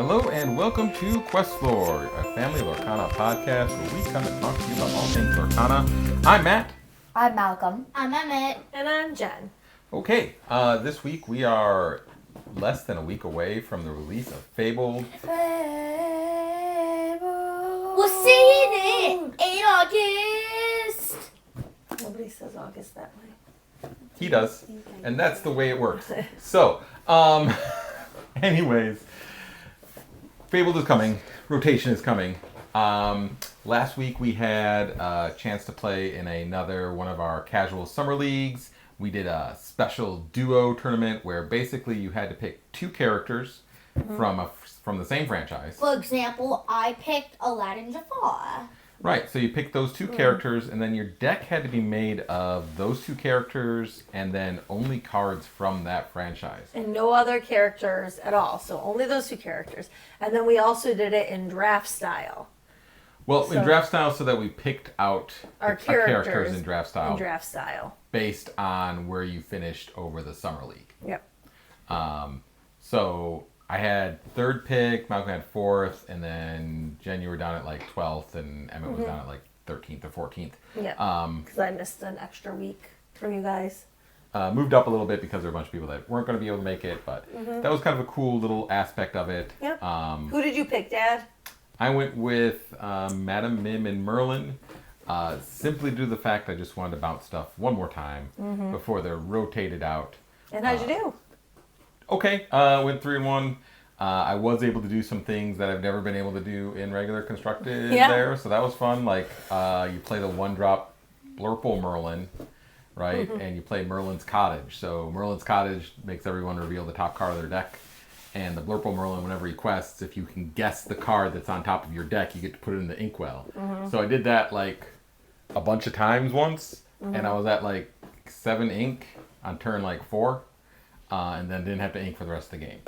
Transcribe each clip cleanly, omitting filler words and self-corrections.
Hello and welcome to QuestLore, a family Lorcana podcast where we come and talk to you about all things Lorcana. I'm Matt. I'm Malcolm. I'm Emmett. And I'm Jen. Okay, this week we are less than a week away from the release of Fabled. We'll see it in August. Nobody says August that way. He does, and that's the way it works. So, anyways, Fabled is coming. Rotation is coming. Last week we had a chance to play in another one of our casual summer leagues. We did a special duo tournament where basically you had to pick two characters from the same franchise. For example, I picked Aladdin Jafar. Right, so you picked those two characters, and then your deck had to be made of those two characters, and then only cards from that franchise. And no other characters at all. So only those two characters. And then we also did it in draft style. Well, in draft style, so that we picked out Our characters in draft style. In draft style. Based on where you finished over the summer league. Yep. So I had third pick, Malcolm had fourth, and then Jen, you were down at like 12th, and Emmett was down at like 13th or 14th. Yeah. Because I missed an extra week from you guys. Moved up a little bit because there were a bunch of people that weren't going to be able to make it, but that was kind of a cool little aspect of it. Yep. Who did you pick, Dad? I went with Madam Mim and Merlin, simply due to the fact I just wanted to bounce stuff one more time before they're rotated out. And how'd you do? Okay, went 3-1. I was able to do some things that I've never been able to do in regular constructed there, so that was fun. Like, you play the one-drop Blurple Merlin, right? And you play Merlin's Cottage. So Merlin's Cottage makes everyone reveal the top card of their deck. And the Blurple Merlin, whenever he quests, if you can guess the card that's on top of your deck, you get to put it in the inkwell. So I did that like a bunch of times once, and I was at like 7 ink on turn like 4. And then didn't have to ink for the rest of the game.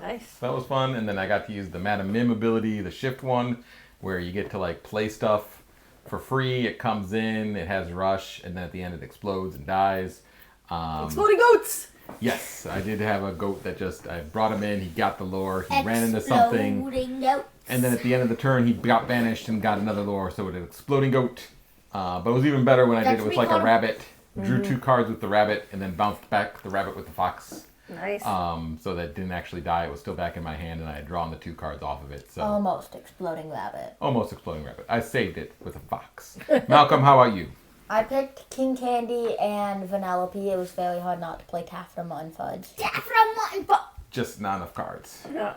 Nice. That was fun. And then I got to use the Madam Mim ability, the shift one, where you get to like play stuff for free. It comes in, it has rush, and then at the end it explodes and dies. Exploding goats! Yes, I did have a goat that I brought him in, he got the lore, he ran into something. Exploding goats. And then at the end of the turn he got banished and got another lore, so it was an exploding goat. But it was even better when I did it with like a rabbit. Drew 2 cards with the rabbit and then bounced back the rabbit with the fox. Nice. So that didn't actually die. It was still back in my hand and I had drawn the 2 cards off of it. So Almost exploding rabbit. Almost exploding rabbit. I saved it with a fox. Malcolm, how about you? I picked King Candy and Vanellope. It was very hard not to play Taffeta Mutton Fudge. Taffeta Mutton Fudge. Just not enough cards. Yeah.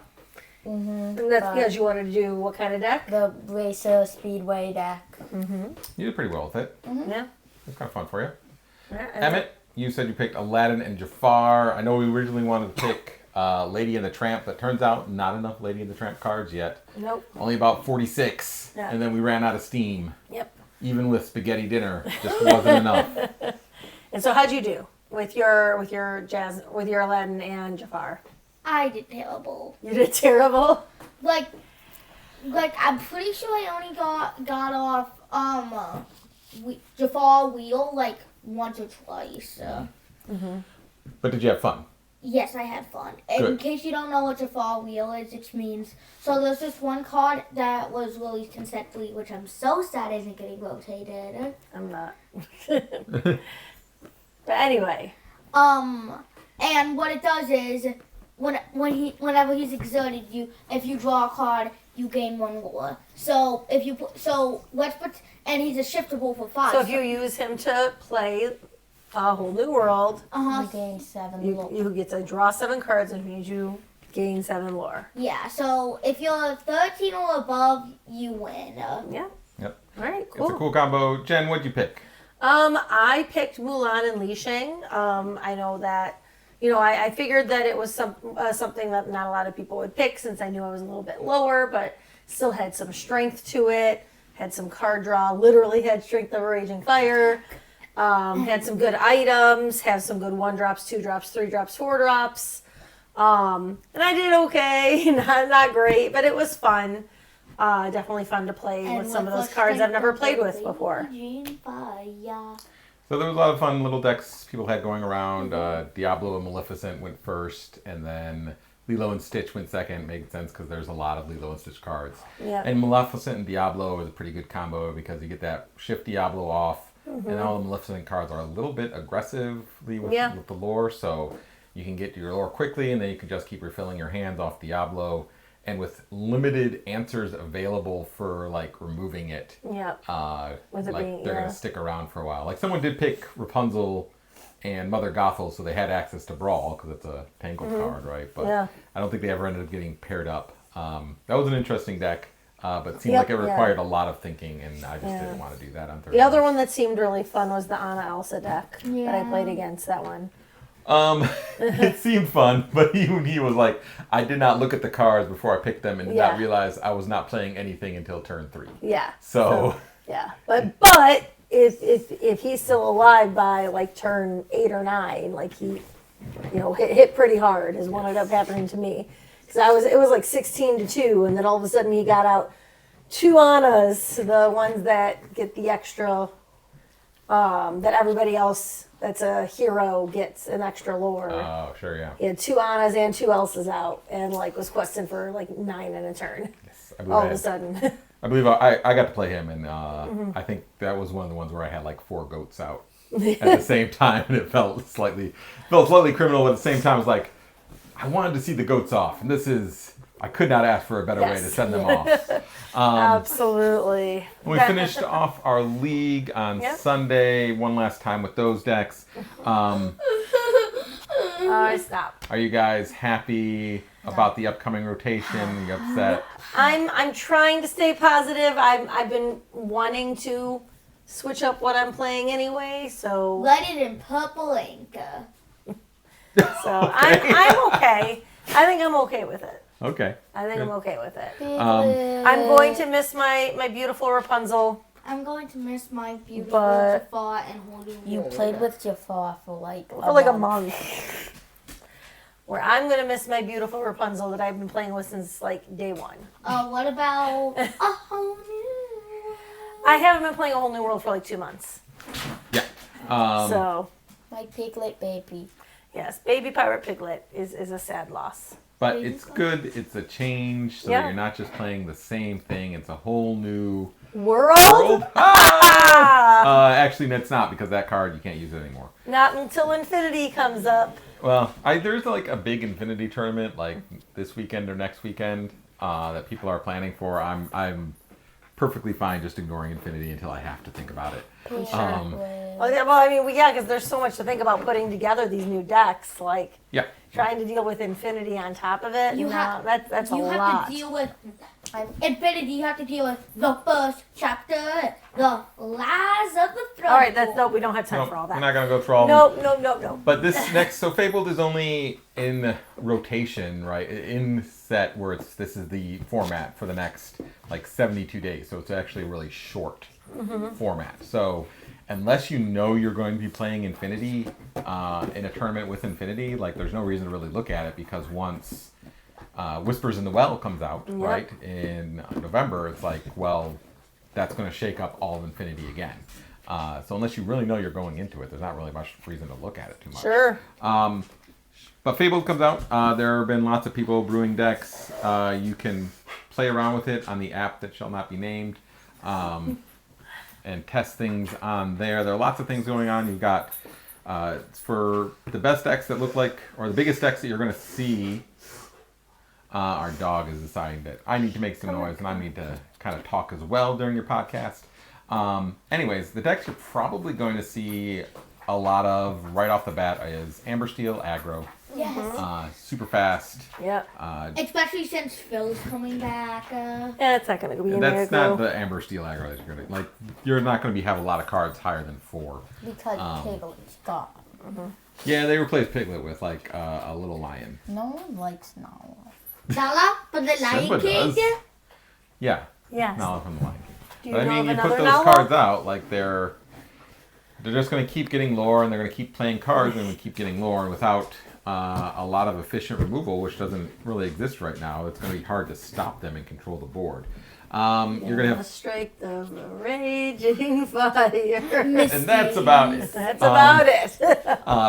And that's because you wanted to do what kind of deck? The Racer Speedway deck. You did pretty well with it. Yeah. It was kind of fun for you. Yeah, Emmett, you said you picked Aladdin and Jafar. I know we originally wanted to pick Lady and the Tramp, but turns out not enough Lady and the Tramp cards yet. Nope. Only about 46. Yeah. And then we ran out of steam. Yep. Even with spaghetti dinner, just wasn't enough. And so how'd you do with your Aladdin and Jafar? I did terrible. You did terrible? Like I'm pretty sure I only got off Jafar wheel like once or twice. But did you have fun? Yes, I had fun. And in case you don't know what Jafar wheel is, it means... So there's this one card that was released consecutively, which I'm so sad isn't getting rotated. I'm not. But anyway. And what it does is, whenever he's exerted, if you draw a card, you gain 1 lore. So and he's a shiftable for 5. So if you use him to play A Whole New World, You gain 7 you get to draw 7 cards, which means you gain 7 lore. Yeah, so if you're 13 or above, you win. Yeah. Yep. All right, cool. It's a cool combo. Jen, what'd you pick? I picked Mulan and Li Shang. I know that, I figured that it was something that not a lot of people would pick since I knew I was a little bit lower, but still had some strength to it, had some card draw, literally had Strength of a Raging Fire, had some good items, have some good 1-drops, 2-drops, 3-drops, 4-drops. And I did okay, not great, but it was fun. Definitely fun to play with some of those cards I've never played with before. So there was a lot of fun little decks people had going around. Diablo and Maleficent went first, and then Lilo and Stitch went second. Made sense because there's a lot of Lilo and Stitch cards. Yeah. And Maleficent and Diablo is a pretty good combo because you get that shift Diablo off, and all the Maleficent cards are a little bit aggressively with the lore, so you can get your lore quickly, and then you can just keep refilling your hands off Diablo. And with limited answers available for like removing it, With it like being, they're gonna stick around for a while. Like someone did pick Rapunzel and Mother Gothel, so they had access to Brawl because it's a Tangled card, right? But I don't think they ever ended up getting paired up. That was an interesting deck, but it seemed like it required a lot of thinking, and I just didn't want to do that on Thursday. The other one that seemed really fun was the Anna Elsa deck that I played against. That one. It seemed fun, but he was like, I did not look at the cards before I picked them and did not realize I was not playing anything until turn 3. Yeah. So yeah, but if he's still alive by like turn 8 or 9, like he, hit pretty hard is what ended up happening to me. Because it was like 16-2, and then all of a sudden he got out 2 Annas, the ones that get the extra, that everybody else that's a hero gets an extra lore. oh, sure, yeah. He had 2 Annas and 2 Elsas out, and like was questing for like 9 in a turn. Yes, All of a sudden. I believe I got to play him, and I think that was one of the ones where I had like 4 goats out at the same time, and it felt slightly criminal, but at the same time, it was like, I wanted to see the goats off, and I could not ask for a better way to send them off. Absolutely. We finished off our league on Sunday one last time with those decks. Stop. Are you guys happy about the upcoming rotation? Are you upset? I'm trying to stay positive. I've been wanting to switch up what I'm playing anyway, so Light it in purple ink. so I'm okay. I think I'm okay with it. Okay. I think I'm okay with it. Piglet. I'm going to miss my beautiful Rapunzel. I'm going to miss my beautiful But- Jafar and Holy You Roller. played with Jafar for like A month. Where I'm going to miss my beautiful Rapunzel that I've been playing with since like day 1. What about a whole new? I haven't been playing A Whole New World for like 2 months. Yeah. So, My Piglet baby. yes, Baby Pirate Piglet is a sad loss. But it's good. It's a change, so that you're not just playing the same thing. It's a whole new World? Actually, that's not, because that card, you can't use it anymore. Not until Infinity comes up. Well, there's like a big Infinity tournament like this weekend or next weekend that people are planning for. I'm perfectly fine just ignoring Infinity until I have to think about it. Because there's so much to think about putting together these new decks. Like trying to deal with Infinity on top of it. That's a lot. You have to deal with Infinity. You have to deal with the first chapter, the Lies of the Throne. All right, we don't have time for all that. We're not gonna go through all. No. But this next, so Fabled is only in rotation, right? In set where this is the format for the next like 72 days. So it's actually a really short format. So unless you know you're going to be playing Infinity in a tournament with Infinity, like there's no reason to really look at it, because once Whispers in the Well comes out, right, in November, it's like, well, that's going to shake up all of Infinity again. So unless you really know you're going into it, there's not really much reason to look at it too much. Sure. But Fabled comes out. There have been lots of people brewing decks. You can play around with it on the app that shall not be named. And test things on there. There are lots of things going on. You've got for the best decks that look like, or the biggest decks that you're going to see. Our dog is deciding that I need to make some noise and I need to kind of talk as well during your podcast. Anyways, the decks you're probably going to see a lot of right off the bat is Amber Steel aggro. Yes. Super fast. Yeah. Especially since Phil's coming back. It's not going to be in there. That's not the Amber Steel aggro that you're going to like. You're not going to have a lot of cards higher than 4 Because Piglet's gone. Yeah, they replaced Piglet with like a little lion. No one likes Nala. Nala from the Lion Simba King. does. Yeah. Yes. Nala from the Lion King. Do you But I know mean, of you put another those Nala? cards out, like they're just going to keep getting lore, and they're going to keep playing cards, and we keep getting lore, and without a lot of efficient removal, which doesn't really exist right now, it's going to be hard to stop them and control the board. You're going to have, strike the raging fire. and that's about it. That's about it.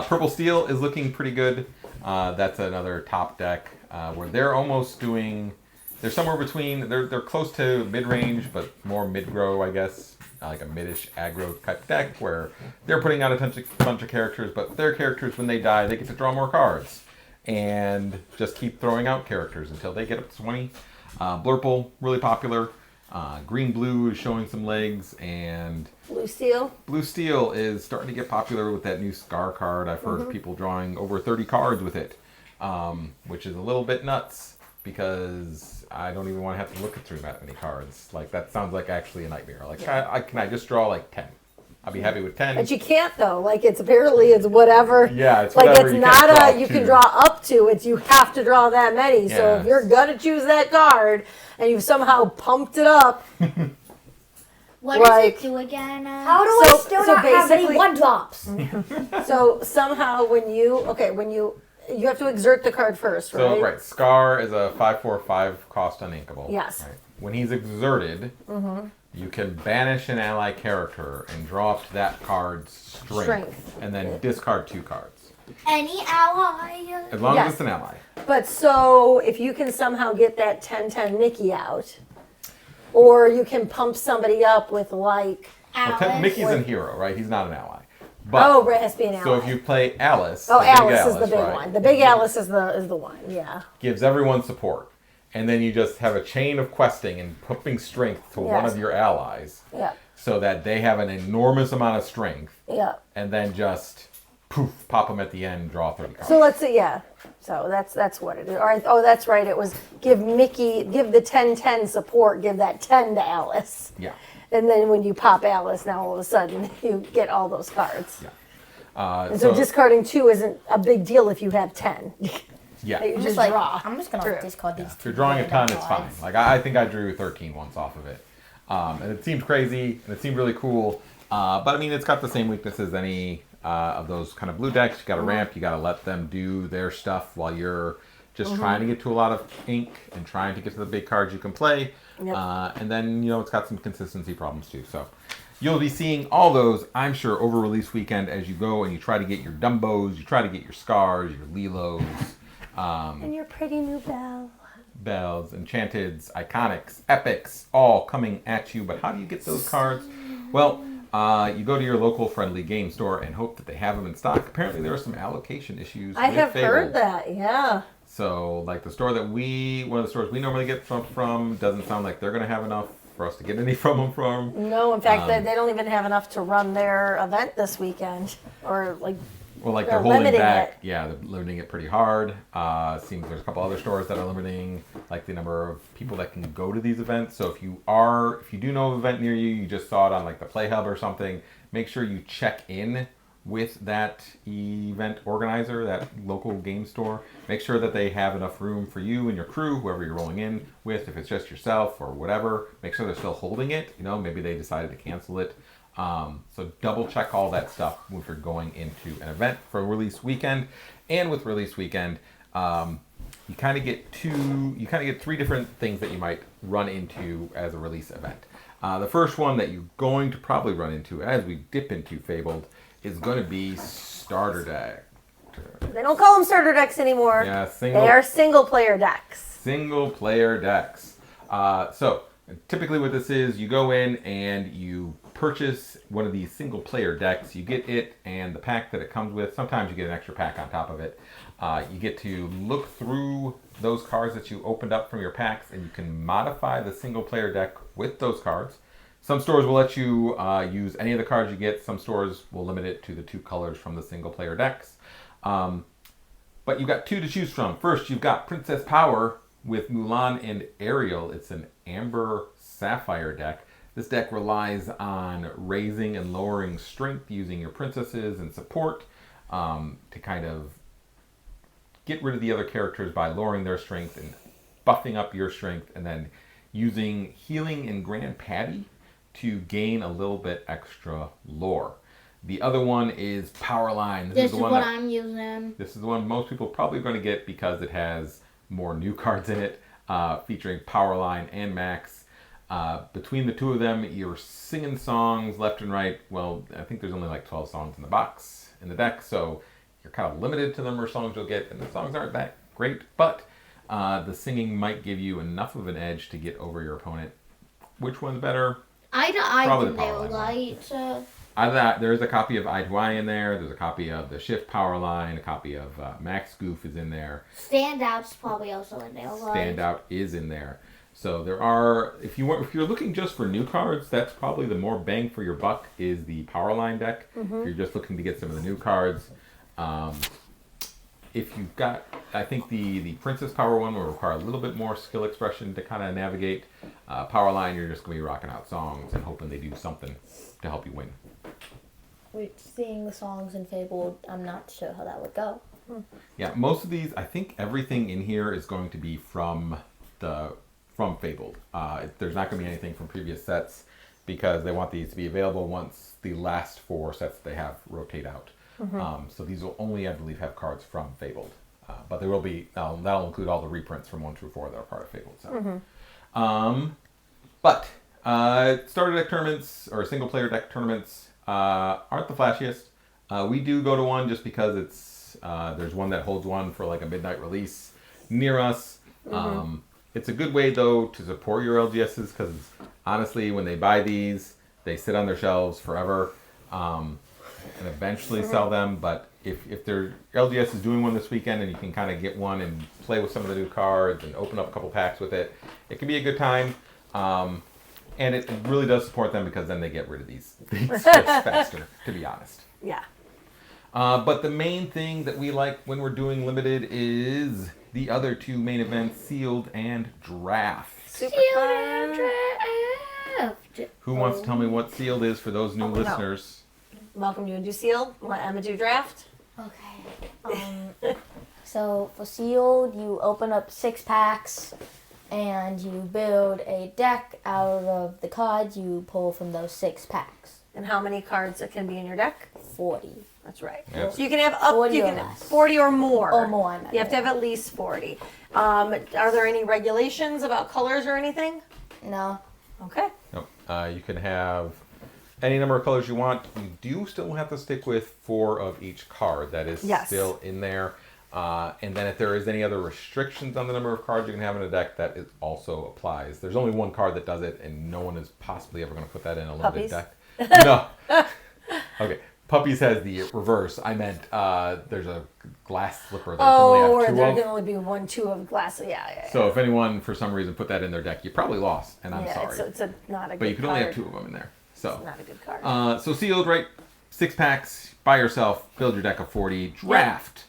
Purple Steel is looking pretty good. That's another top deck. where they're almost doing. They're somewhere between. They're close to mid range, but more mid grow, I guess, like a midish aggro type deck where they're putting out a bunch of characters, but their characters when they die they get to draw more cards and just keep throwing out characters until they get up to 20. Blurple, really popular. Green Blue is showing some legs, and Blue Steel. Blue Steel is starting to get popular with that new Scar card. I've heard people drawing over 30 cards with it, which is a little bit nuts because I don't even want to have to look through that many cards. Like, that sounds like actually a nightmare. Like, can I just draw like 10? I'll be happy with 10. But you can't though. Like, it's whatever. Yeah, it's like whatever. it's You not can't draw you two. can draw up to. It's you have to draw that many. So Yeah. if you're gonna choose that card and you've somehow pumped it up, What does Like- it do again? How do I So- still so not have any basically- 1-drops? so somehow when you have to exert the card first, right? So, right, Scar is a 5/4/5 cost uninkable. Yes. Right. When he's exerted, you can banish an ally character and draw up to that card's strength. And then discard 2 cards. Any ally? As long Yes. as it's an ally. But so if you can somehow get that 10/10 Mickey out, or you can pump somebody up with like Alice. Mickey's a hero, right? He's not an ally. But, oh, it has to be an ally. so if you play Alice, oh, the big Alice is the big right, one. The big Alice is the one. Yeah. gives everyone support. And then you just have a chain of questing and pumping strength to one Yes. of your allies Yeah. so that they have an enormous amount of strength, Yeah. and then just poof, pop them at the end, draw 30 cards. So let's see. Yeah. So that's what it is. Oh, that's right. It was give the 10/10 support. Give that 10 to Alice. Yeah. And then when you pop Alice, now all of a sudden you get all those cards. Yeah. And so discarding 2 isn't a big deal if you have 10. Yeah. You I'm just just like, draw. I'm just gonna True. discard these. If you're drawing a ton, random it's fine. cards. Like, I think I drew 13 once off of it. And it seemed crazy, and it seemed really cool. But, I mean, it's got the same weaknesses as any of those kind of blue decks. You got to ramp. You got to let them do their stuff while you're just trying to get to a lot of ink and trying to get to the big cards you can play. Yep. And then, it's got some consistency problems, too. So you'll be seeing all those, I'm sure, over release weekend as you go and you try to get your Dumbos, you try to get your Scars, your Lilos, And your pretty new bell. Bells, Enchanteds, Iconics, Epics, all coming at you. But how do you get those cards? Well, you go to your local friendly game store and hope that they have them in stock. Apparently there are some allocation issues I with have Fabled. heard that. Yeah. So, like one of the stores we normally get from doesn't sound like they're going to have enough for us to get any from them. No, in fact, they don't even have enough to run their event this weekend, or like. Well, like They're they're holding limiting back. it. Yeah, they're limiting it pretty hard. Seems there's a couple other stores that are limiting like the number of people that can go to these events. So if you do know of an event near you, you just saw it on like the Play Hub or something, make sure you check in with that event organizer, that local game store. Make sure that they have enough room for you and your crew, whoever you're rolling in with. If it's just yourself or whatever, make sure they're still holding it. Maybe they decided to cancel it. So double check all that stuff if you're going into an event for release weekend. And with release weekend, you kind of get 3 different things that you might run into as a release event. The first one that you're going to probably run into as we dip into Fabled is going to be starter deck. They don't call them starter decks anymore. Yeah, They are single player decks. single player decks. So typically what this is, you go in and you purchase one of these single player decks. You get it and the pack that it comes with. Sometimes you get an extra pack on top of it. You get to look through those cards that you opened up from your packs, and you can modify the single player deck with those cards. Some stores will let you use any of the cards you get. Some stores will limit it to the 2 colors from the single player decks. But you've got 2 to choose from. First, you've got Princess Power with Mulan and Ariel. It's an Amber Sapphire deck. This deck relies on raising and lowering strength using your princesses and support to kind of get rid of the other characters by lowering their strength and buffing up your strength, and then using healing and Grand Patty to gain a little bit extra lore. The other one is Powerline. This is what I'm using. This is the one most people are probably going to get because it has more new cards in it, featuring Powerline and Max. Between the 2 of them, you're singing songs left and right. Well, I think there's only like 12 songs in the deck, so you're kind of limited to the number of songs you'll get, and the songs aren't that great, but The singing might give you enough of an edge to get over your opponent. Which one's better? I the think they power were line light. Out of that, there's a copy of Eye to Eye in there. There's a copy of the Shift Power Line. A copy of Max Goof is in there. Standout's probably also in there. Light. Standout is in there. So there are, if you're looking just for new cards, that's probably the more bang for your buck is the Power Line deck. If you're just looking to get some of the new cards. If you've got, I think the Princess Power one will require a little bit more skill expression to kind of navigate. Power Line, you're just going to be rocking out songs and hoping they do something to help you win. Seeing the songs in Fabled, I'm not sure how that would go. Yeah, most of these, I think everything in here is going to be from Fabled. There's not going to be anything from previous sets because they want these to be available once the last 4 sets that they have rotate out. So these will only, I believe, have cards from Fabled. But there will be, that'll include all the reprints from 1 through 4 that are part of Fabled. So. But starter deck tournaments or single player deck tournaments aren't the flashiest. We do go to one just because it's there's one that holds one for like a midnight release near us. It's a good way though to support your LGSs because honestly, when they buy these, they sit on their shelves forever and eventually sell them. But if their LGS is doing one this weekend and you can kind of get one and play with some of the new cards and open up a couple packs with it, it can be a good time. And it really does support them because then they get rid of these things just faster, to be honest. Yeah. But the main thing that we like when we're doing limited is the other 2 main events, Sealed and Draft. Super Sealed fun. and Draft. Who wants to tell me what Sealed is for those new listeners? Malcolm, you want to do Sealed? Let Emma do Draft? Okay. So for Sealed, you open up 6 packs and you build a deck out of the cards you pull from those 6 packs. And how many cards can be in your deck? 40. That's right. Yep. So you can have up 40 you or can less. 40 or more. Or more, I meant, You have to have at least 40. Are there any regulations about colors or anything? No. Okay. Nope. You can have any number of colors you want. You do still have to stick with 4 of each card. That is still in there. And then if there is any other restrictions on the number of cards you can have in a deck, that is also applies. There's only 1 card that does it, and no one is possibly ever going to put that in a limited deck. No. Okay. Puppies has the reverse. I meant there's a glass slipper that or can there only can only be 1, 2 of glass. Yeah. So if anyone for some reason put that in their deck, you probably lost, and I'm sorry. It's not a good but you can card. only have 2 of them in there. So It's not a good card. so Sealed, right? 6 packs by yourself. Build your deck of 40. Draft.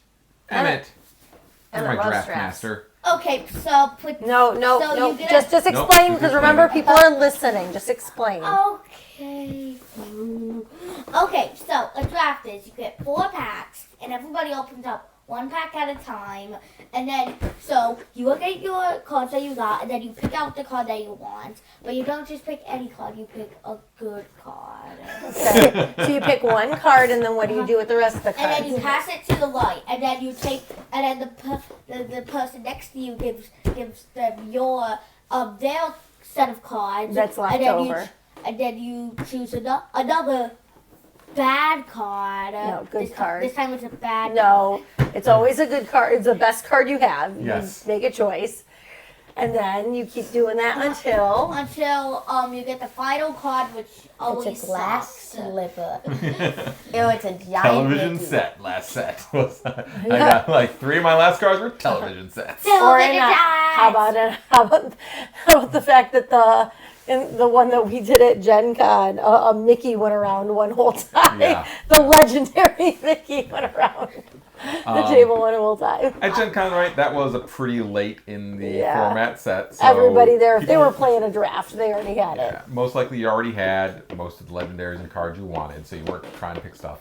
Emmett. You're my Emmett loves draft drafts. master. Okay, so put. No. So you get Just Nope, explain just because explain. remember people are listening. Just explain. Okay. Okay, so a draft is you get 4 packs, and everybody opens up 1 pack at a time, and then so you look at your cards that you got, and then you pick out the card that you want. But you don't just pick any card; you pick a good card. Okay. So you pick 1 card, and then what do you do with the rest of the cards? And then you pass it to the light, and then you take, and then the person next to you gives them your their set of cards. That's left and then over. And then you choose another bad card. No, good this card. This time it's a bad. No, it's always a good card. It's the best card you have. Yes. You make a choice. And then you keep doing that until you get the final card, which always It's a glass sucks. slipper. It's a giant Television Mickey. set. Last set. I got like 3 of my last cards were television sets. or Television in a, how about the fact that in the one that we did at Gen Con, a Mickey went around one whole time. Yeah. The legendary Mickey went around the table one whole time. At Gen Con, right? That was a pretty late in the Yeah. format set. So Everybody there, if they people- were playing a draft, they already had it. Yeah, most likely you already had most of the legendaries and cards you wanted, so you weren't trying to pick stuff.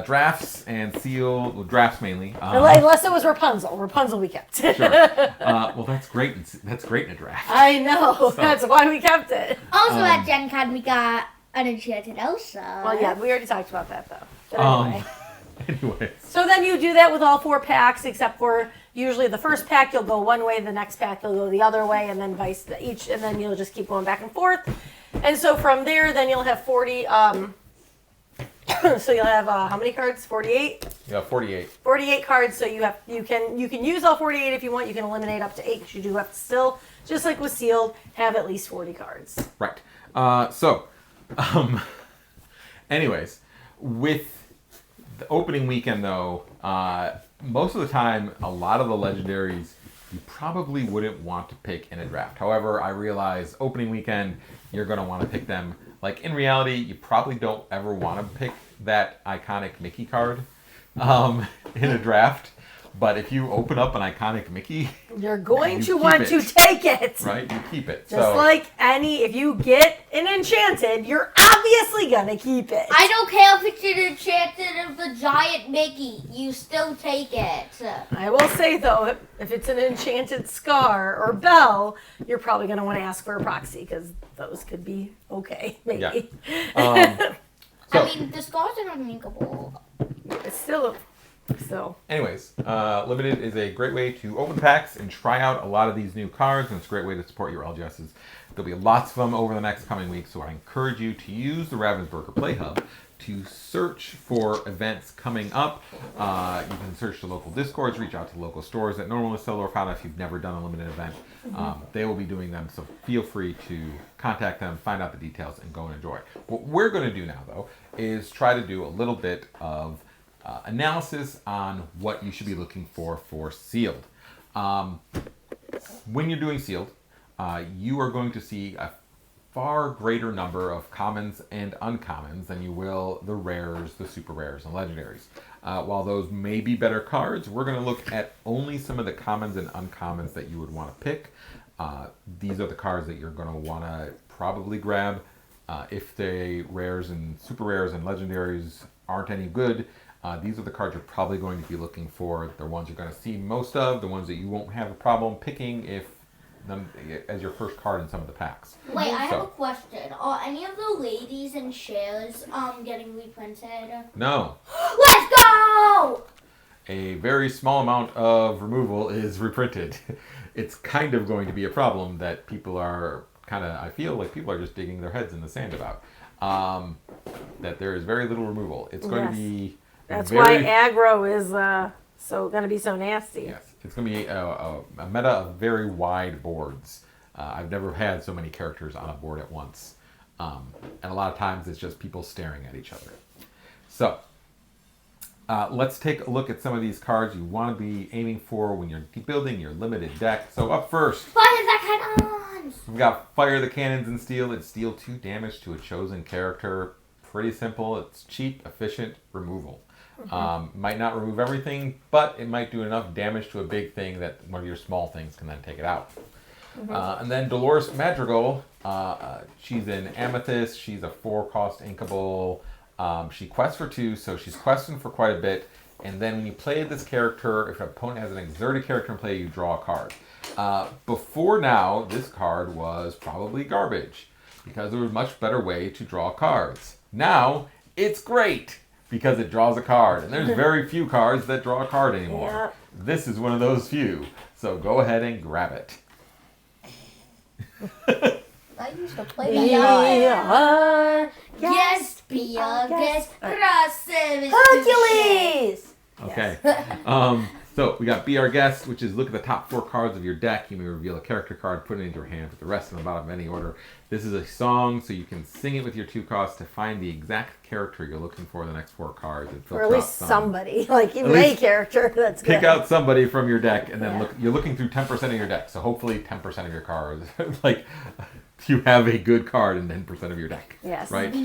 Drafts and Sealed, well, drafts mainly. Unless it was Rapunzel. Rapunzel we kept. Sure. Well, that's great. That's great in a draft. I know. That's why we kept it. Also at Gen Con we got an enchanted Elsa. Well, yeah, we already talked about that though. But anyway. Anyways. So then you do that with all 4 packs, except for usually the first pack you'll go one way, the next pack you'll go the other way, and then and then you'll just keep going back and forth. And so from there, then you'll have 40. So you'll have how many cards? 48. Yeah, 48. 48 cards. So you can use all 48 if you want. You can eliminate up to 8 because you do have to still, just like with sealed, have at least 40 cards. Right. Anyways, with the opening weekend though, most of the time, a lot of the legendaries you probably wouldn't want to pick in a draft. However, I realize opening weekend, you're going to want to pick them. Like, in reality, you probably don't ever want to pick that iconic Mickey card in a draft. But if you open up an iconic Mickey, you're going to keep want it, to take it. Right? You keep it. Just like if you get an enchanted, you're obviously going to keep it. I don't care if it's an enchanted of the giant Mickey. You still take it. I will say, though, if it's an enchanted Scar or Belle, you're probably going to want to ask for a proxy because those could be okay, maybe. Yeah. I mean, the Scars are uninkable. It's still... Anyways, Limited is a great way to open packs and try out a lot of these new cards, and it's a great way to support your LGSs. There'll be lots of them over the next coming weeks, so I encourage you to use the Ravensburger Play Hub to search for events coming up. You can search the local Discords, reach out to local stores that normally sell Lorcana if you've never done a limited event. They will be doing them, so feel free to contact them, find out the details, and go and enjoy. What we're going to do now, though, is try to do a little bit of analysis on what you should be looking for sealed. When you're doing sealed, you are going to see a far greater number of commons and uncommons than you will the rares, the super rares, and legendaries. While those may be better cards, we're going to look at only some of the commons and uncommons that you would want to pick. These are the cards that you're going to want to probably grab. If the rares and super rares and legendaries aren't any good, these are the cards you're probably going to be looking for. The ones you're going to see most of, the ones that you won't have a problem picking as your first card in some of the packs. Wait, I have a question. Are any of the ladies and shares getting reprinted? No. Let's go! A very small amount of removal is reprinted. It's kind of going to be a problem that people are I feel like people are just digging their heads in the sand about. That there is very little removal. It's going to be... That's why aggro is going to be so nasty. Yes, it's going to be a meta of very wide boards. I've never had so many characters on a board at once. And a lot of times it's just people staring at each other. So, let's take a look at some of these cards you want to be aiming for when you're building your limited deck. So up first, Fire the cannons! we've got Fire the Cannons and Steel. It's deal 2 damage to a chosen character. Pretty simple. It's cheap, efficient removal. Might not remove everything, but it might do enough damage to a big thing that one of your small things can then take it out. And then Dolores Madrigal, she's an Amethyst. She's a 4-cost inkable. She quests for 2, so she's questing for quite a bit. And then when you play this character, if an opponent has an exerted character in play, you draw a card. Before now, this card was probably garbage because there was a much better way to draw cards. Now, it's great because it draws a card. And there's very few cards that draw a card anymore. Yep. This is one of those few. So go ahead and grab it. I used to play that. Yes, be our guest. Hercules! Okay. So we got Be Our Guest, which is look at the top 4 cards of your deck. You may reveal a character card, put it into your hand, put the rest in the bottom of any order. This is a song, so you can sing it with your 2 costs to find the exact character you're looking for in the next 4 cards. Or at least somebody, like even a character that's pick good. out somebody from your deck, and then you're looking through 10% of your deck. So hopefully 10% of your cards, like you have a good card in 10% of your deck. Yes. Right?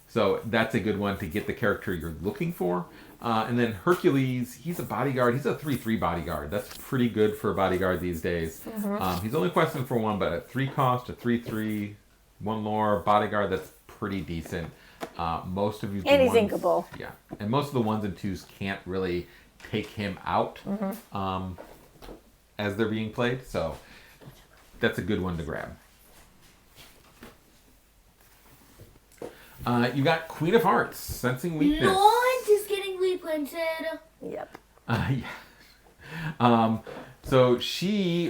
So that's a good one to get the character you're looking for. And then Hercules, he's a bodyguard. He's a 3/3 bodyguard. That's pretty good for a bodyguard these days. He's only questing for 1, but at 3 cost, a 3/3, 1 lore bodyguard, that's pretty decent. Most of you, and he's inkable. Yeah, and most of the 1s and 2s can't really take him out as they're being played. So that's a good one to grab. You got Queen of Hearts, Sensing Weakness. Lord is getting reprinted. Yep. So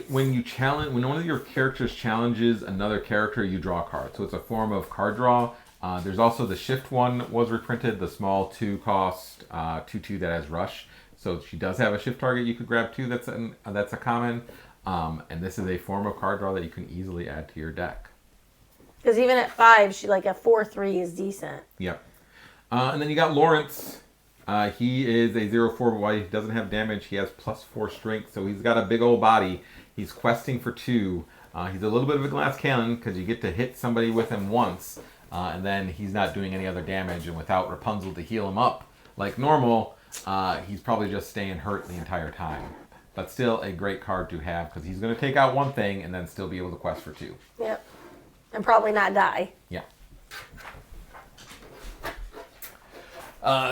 when one of your characters challenges another character, you draw a card. So it's a form of card draw. There's also the shift one was reprinted, the small 2-cost 2/2 that has rush. So she does have a shift target you could grab too. That's a common. And this is a form of card draw that you can easily add to your deck. Because even at 5, she like a 4/3 is decent. Yep. And then you got Lawrence. He is a 0/4, but while he doesn't have damage, he has +4 strength. So he's got a big old body. He's questing for 2. He's a little bit of a glass cannon because you get to hit somebody with him once. And then he's not doing any other damage. And without Rapunzel to heal him up like normal, he's probably just staying hurt the entire time. But still a great card to have because he's going to take out one thing and then still be able to quest for 2. Yep. And probably not die. Yeah.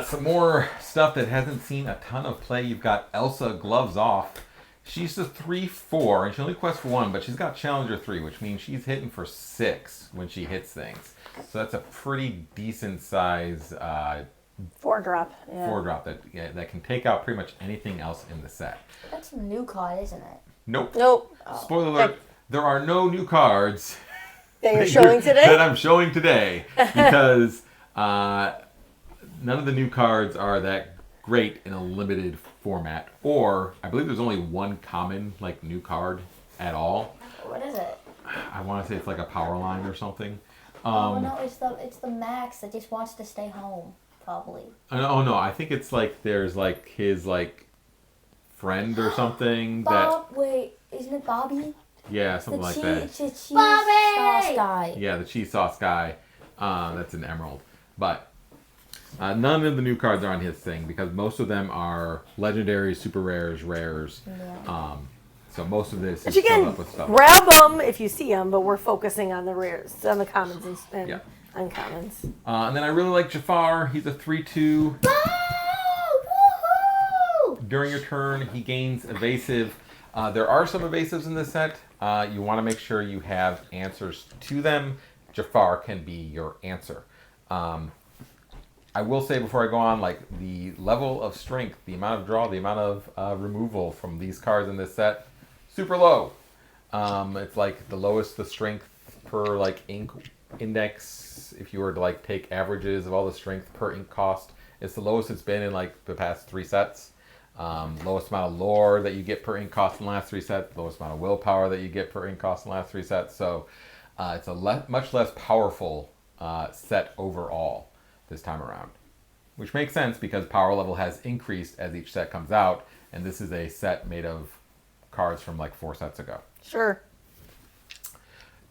Some more stuff that hasn't seen a ton of play. You've got Elsa Gloves Off. She's a 3/4 and she only quests for 1, but she's got Challenger 3, which means she's hitting for 6 when she hits things. So that's a pretty decent size 4-drop. Yeah. 4-drop that can take out pretty much anything else in the set. That's a new card, isn't it? Nope. Oh. Spoiler alert, there are no new cards That you're showing today? that I'm showing today because none of the new cards are that great in a limited format. Or I believe there's only one common new card at all. What is it? I want to say it's like a power line or something. Oh no, it's the Max that just wants to stay home, probably. Oh no, I think it's there's his friend or something Wait, isn't it Bobby? yeah, something like that. It's a cheese Bobby! sauce guy. Yeah, the cheese sauce guy. That's an emerald. But none of the new cards are on his thing because most of them are legendaries, super rares, rares. Yeah. So most of this But is you filled can up with stuff. grab them if you see them, but we're focusing on the rares, on the commons and Yeah. uncommons. And then I really like Jafar. He's a 3/2. Woohoo! During your turn, he gains evasive. There are some evasives in this set. You want to make sure you have answers to them. Jafar can be your answer. I will say before I go on, the level of strength, the amount of draw, the amount of removal from these cards in this set, super low. It's the lowest the strength per ink index. If you were to take averages of all the strength per ink cost, it's the lowest it's been in the past 3 sets. Lowest amount of lore that you get per ink cost in the last 3 sets. Lowest amount of willpower that you get per ink cost in the last 3 sets. So it's a much less powerful set overall this time around, which makes sense because power level has increased as each set comes out, and this is a set made of cards from 4 sets ago. Sure.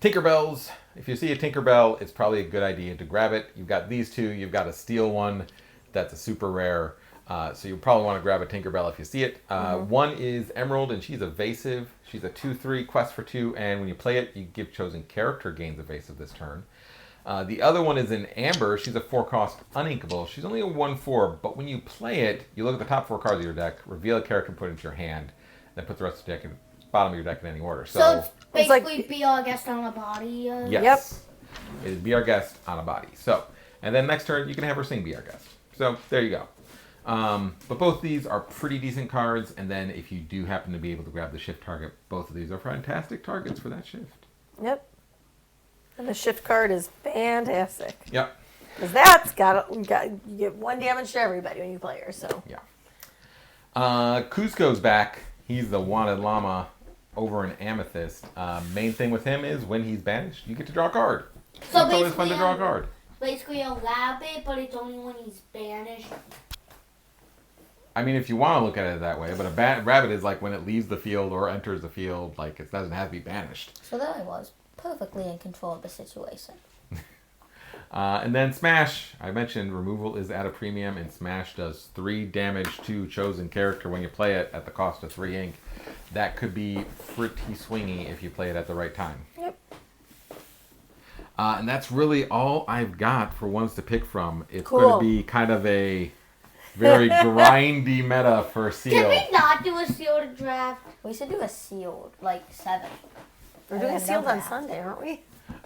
Tinkerbells. If you see a Tinkerbell, it's probably a good idea to grab it. You've got these 2. You've got a steel one that's a super rare. So you probably want to grab a Tinkerbell if you see it. One is Emerald, and she's evasive. She's a 2/3, quest for 2, and when you play it, you give chosen character gains evasive this turn. The other one is in Amber. She's a 4-cost uninkable. She's only a 1/4, but when you play it, you look at the top 4 cards of your deck, reveal a character, put it into your hand, then put the rest of the deck in bottom of your deck in any order. So it's It's basically be our guest on a body. Yes. It'd be our guest on a body. So, and then next turn, you can have her sing be our guest. So, there you go. But both these are pretty decent cards, and then if you do happen to be able to grab the shift target, both of these are fantastic targets for that shift. Yep. And the shift card is fantastic. Yep. Because that's you get 1 damage to everybody when you play her, so. Yeah. Cusco's back. He's the wanted llama over in Amethyst. Main thing with him is when he's banished, you get to draw a card. So it's always fun to draw a card. Basically a rabbit, but it's only when he's banished. I mean, if you want to look at it that way, but a rabbit is when it leaves the field or enters the field, it doesn't have to be banished. So there I was, perfectly in control of the situation. And then Smash, I mentioned removal is at a premium, and Smash does 3 damage to chosen character when you play it at the cost of 3 ink. That could be pretty swingy if you play it at the right time. Yep. And that's really all I've got for ones to pick from. It's Cool. going to be kind of a very grindy meta for Can Seal. we not do a sealed draft? We should do a sealed, 7. We're doing a I sealed love on that. Sunday, aren't we?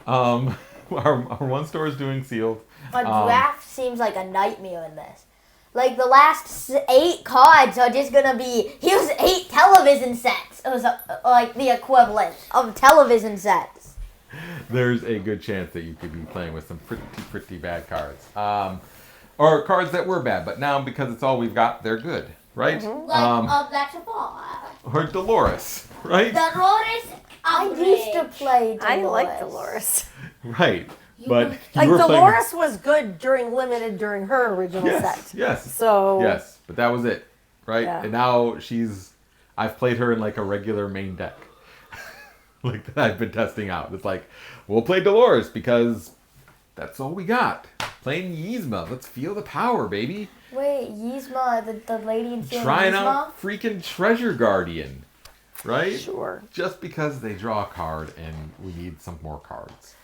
Our one store is doing Sealed. A draft seems like a nightmare in this. The last 8 cards are just gonna be, here's 8 television sets. It was the equivalent of television sets. there's a good chance that you could be playing with some pretty bad cards. Or cards that were bad, but now because it's all we've got, they're good, right? Like that's a ball. Or Dolores, right? Dolores, I used to play Dolores. I like Dolores. Right. But Like you were Dolores was good during her original set. Yes. So Yes, but that was it, right? Yeah. And now I've played her in like a regular main deck, like that I've been testing out. It's like, we'll play Dolores because that's all we got. Playing Yzma, let's feel the power, baby. Wait, Yzma, the lady in Field Trying Yzma? out freaking Treasure Guardian, right? Sure. Just because they draw a card and we need some more cards.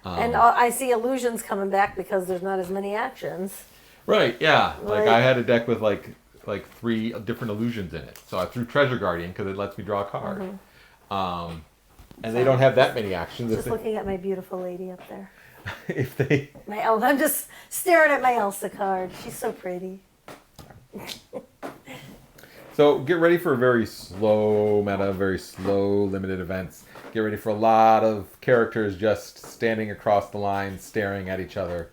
And I see illusions coming back because there's not as many actions. Right, yeah. Like Right. I had a deck with like 3 different illusions in it. So I threw Treasure Guardian because it lets me draw a card. And they don't have that many actions. Just looking at my beautiful lady up there. If they I'm just staring at my Elsa card. She's so pretty. So get ready for a very slow meta, very slow limited events. Get ready for a lot of characters just standing across the line, staring at each other.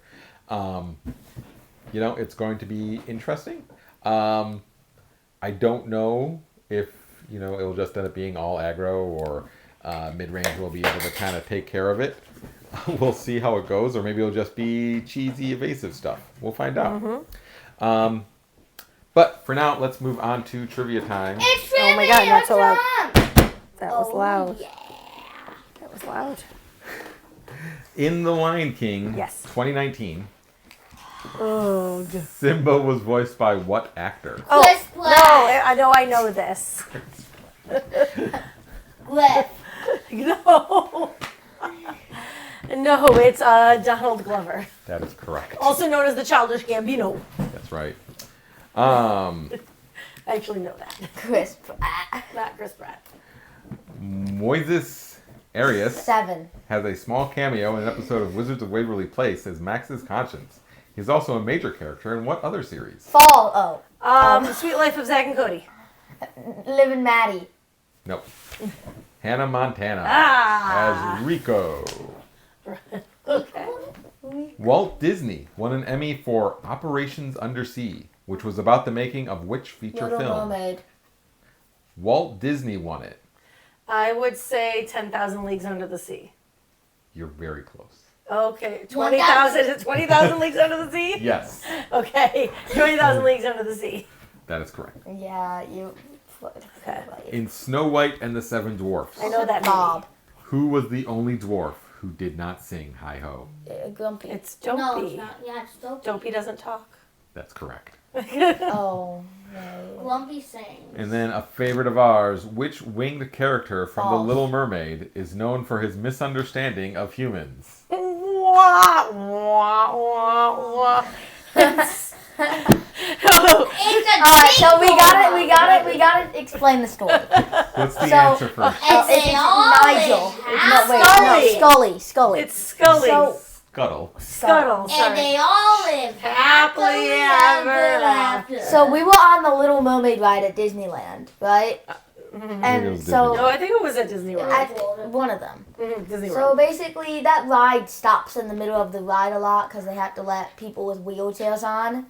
It's going to be interesting. I don't know if, it'll just end up being all aggro or mid-range will be able to kind of take care of it. We'll see how it goes, or maybe it'll just be cheesy, evasive stuff. We'll find out. But for now, let's move on to trivia time. It's Oh my God, not so loud. time. That was loud. Yeah. That was loud. In The Lion King, Yes. 2019, Oh. Simba was voiced by what actor? Oh Let's no! play. I know this. Left. No. No, it's Donald Glover, That is correct. also known as the Childish Gambino. That's right. I actually know that. Chris Pratt. Not Chris Pratt. Moises Arias 7. has a small cameo in an episode of Wizards of Waverly Place as Max's conscience. He's also a major character in what other series? Fall. Sweet Life of Zack and Cody. Liv and Maddie. Nope. Hannah Montana Ah. as Rico. Okay. Walt Disney won an Emmy for Operations Undersea, which was about the making of which feature Little film? Mermaid. Walt Disney won it. I would say 10,000 Leagues Under the Sea. You're very close. Okay, 20,000 20,000 Leagues Under the Sea? Yes, Okay, 20,000 Leagues Under the Sea. that is correct. Yeah, you. Okay. In Snow White and the Seven Dwarfs, I know that Bob. who was the only dwarf who did not sing Hi-Ho? Grumpy. It's No, Dopey. it's not. Yeah, it's Dopey. Dopey doesn't talk. That's correct. Oh. Right. Lumpy sings. And then a favorite of ours, which winged character from The False. Little Mermaid is known for his misunderstanding of humans? Wah, wah, wah, wah. It's a Alright, so we gotta explain the story. What's the So- answer first? And It's they all Nigel. live No, Scully. It's Scully. So- Scuttle. Scuttle, And sorry. they all live Happily ever after. So we were on the Little Mermaid ride at Disneyland, right? it And was so No, I think it was at Disney World. one of them. Disney So World. basically, that ride stops in the middle of the ride a lot because they have to let people with wheelchairs on.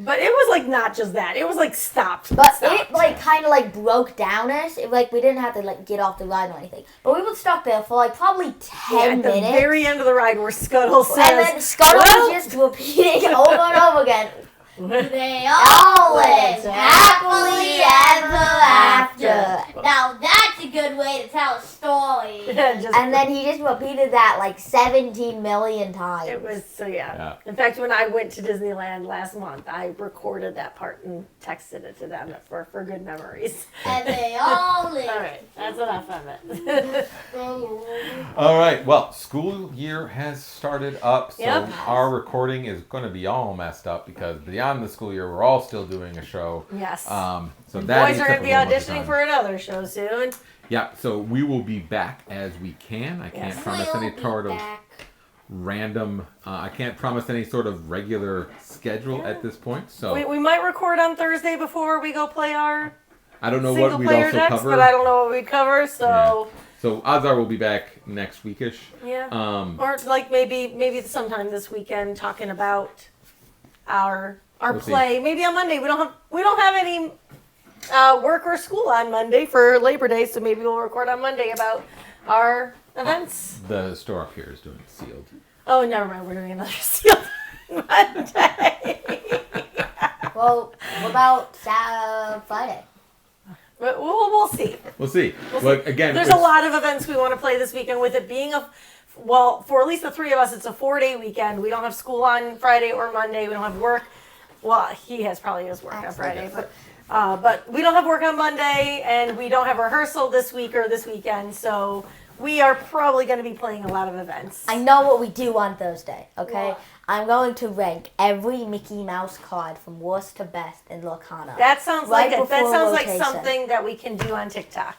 But it was like not just that. It was like stopped. But stopped. it kind of broke down us. We didn't have to get off the ride or anything. But we were stuck there for probably 10 at the minutes. very end of the ride where Scuttle says, And then Scuttle "Well." was just repeating over and over again. They all live happily ever after. Now that's a good way to tell a story. Just- And then he just repeated that 17 million times. It was so yeah. Yeah. In fact, when I went to Disneyland last month, I recorded that part and texted it to them for good memories. And they all live. All right, that's enough of it. All right. Well, school year has started up, so Yep. our recording is going to be all messed up because beyond the school year, we're all still doing a show. Yes. So that Boys eats are up going a to be whole bunch of auditioning time. for another show soon. Yeah. So we will be back as we can. I can't Yes. promise any We'll sort be of back. random. I can't promise any sort of regular schedule at this point. So We might record on Thursday before we go play our I don't know single what we'd player also decks, cover. but I don't know what we'd cover. So So odds are we'll be back next weekish. Yeah. Or like maybe sometime this weekend talking about our We'll play. see. Maybe on Monday. We don't have any work or school on Monday for Labor Day, so maybe we'll record on Monday about our events. The store up here is doing sealed. Oh, never mind. We're doing another seal Monday. Well, what about Friday? But we'll see. We'll see. We'll Look, see. again, There's a lot of events we want to play this weekend. With it being for at least the three of us, it's a 4-day weekend. We don't have school on Friday or Monday. We don't have work. Well, he has probably his work on Friday, but we don't have work on Monday, and we don't have rehearsal this week or this weekend. So we are probably going to be playing a lot of events. I know what we do on Thursday, okay? What? I'm going to rank every Mickey Mouse card from worst to best in Lorcana. That sounds Right like before rotation. something that we can do on TikTok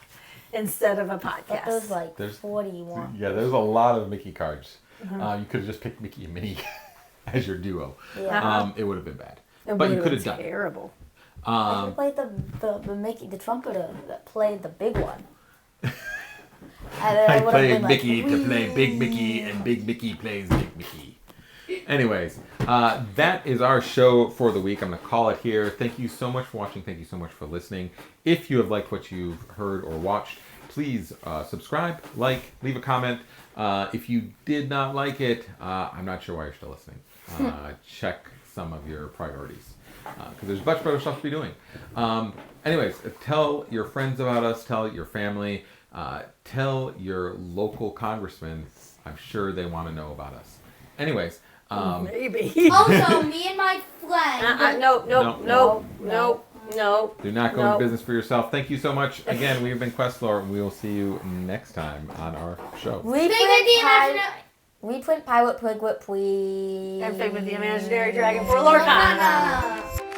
instead of a But podcast. there's like There's- 41. Yeah, there's a lot of Mickey cards. You could have just picked Mickey and Minnie as your duo. Yeah. It would have been bad. It But you would've could have been done it. terrible. I should play the Mickey, the trumpeter that played the big one. I would've played been like, Mickey to play Big Mickey, and Big Mickey plays Big Mickey. Anyways, that is our show for the week. I'm going to call it here. Thank you so much for watching. Thank you so much for listening. If you have liked what you've heard or watched, please subscribe, like, leave a comment. If you did not like it, I'm not sure why you're still listening. Check some of your priorities, because there's much better stuff to be doing. Anyways, tell your friends about us. Tell your family. Tell your local congressman. I'm sure they want to know about us. Anyways. Maybe. Also, me and my friend. Nope. Do not go into business for yourself. Thank you so much. Again, we've been QuestLore, and we will see you next time on our show. Reprint Pilot Piglet, please. And Figment the Imaginary Dragon for Lorcana.